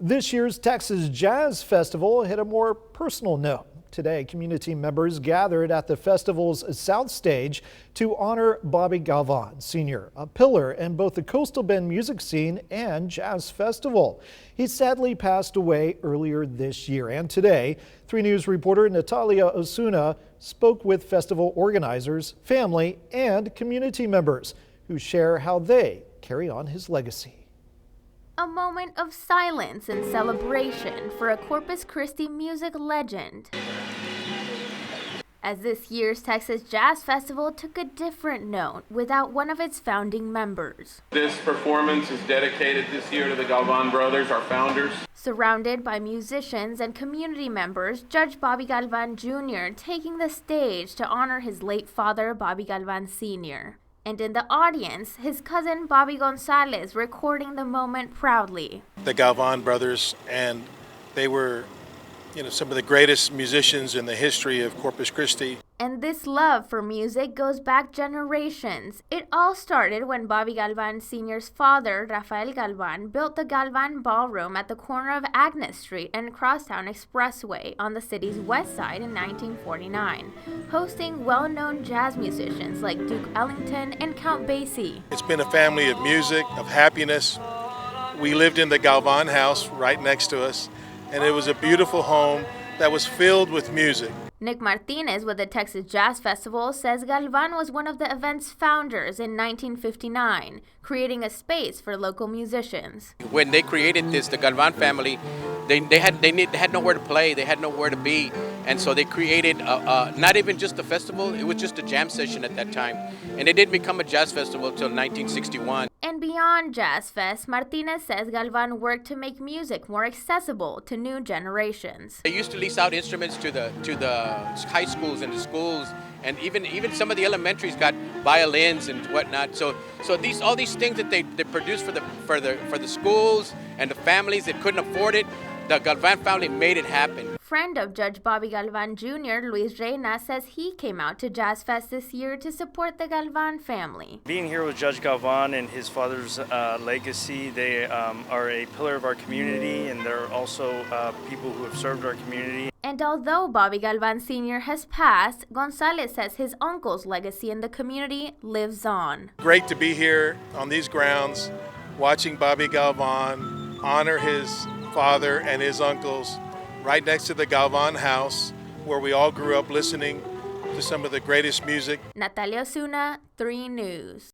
This year's Texas Jazz Festival hit a more personal note. Today, community members gathered at the festival's South Stage to honor Bobby Galvan, Sr., a pillar in both the Coastal Bend music scene and jazz festival. He sadly passed away earlier this year, and today, 3 News reporter Natalia Osuna spoke with festival organizers, family, and community members who share how they carry on his legacy. A moment of silence and celebration for a Corpus Christi music legend, as this year's Texas Jazz Festival took a different note without one of its founding members. This performance is dedicated this year to the Galvan brothers, our founders. Surrounded by musicians and community members, Judge Bobby Galvan Jr. taking the stage to honor his late father, Bobby Galvan Sr. And in the audience, his cousin Bobby Gonzalez recording the moment proudly. The Galvan brothers, and they were, some of the greatest musicians in the history of Corpus Christi. And this love for music goes back generations. It all started when Bobby Galvan Sr.'s father, Rafael Galvan, built the Galvan Ballroom at the corner of Agnes Street and Crosstown Expressway on the city's west side in 1949, hosting well-known jazz musicians like Duke Ellington and Count Basie. It's been a family of music, of happiness. We lived in the Galvan house right next to us, and it was a beautiful home that was filled with music. Nick Martinez with the Texas Jazz Festival says Galvan was one of the event's founders in 1959, creating a space for local musicians. When they created this, the Galvan family, they had nowhere to play, they had nowhere to be, and so they created not even just a festival, it was just a jam session at that time, and it didn't become a jazz festival until 1961. And beyond Jazz Fest, Martinez says Galvan worked to make music more accessible to new generations. They used to lease out instruments to the high schools and the schools, and even some of the elementaries got violins and whatnot. So all these things that they produced for the schools and the families that couldn't afford it, the Galvan family made it happen. Friend of Judge Bobby Galvan Jr., Luis Reyna, says he came out to Jazz Fest this year to support the Galvan family. Being here with Judge Galvan and his father's legacy, they are a pillar of our community, and they're also people who have served our community. And although Bobby Galvan Sr. has passed, Gonzalez says his uncle's legacy in the community lives on. Great to be here on these grounds, watching Bobby Galvan honor his father and his uncles right next to the Galvan house, where we all grew up listening to some of the greatest music. Natalia Osuna, 3 News.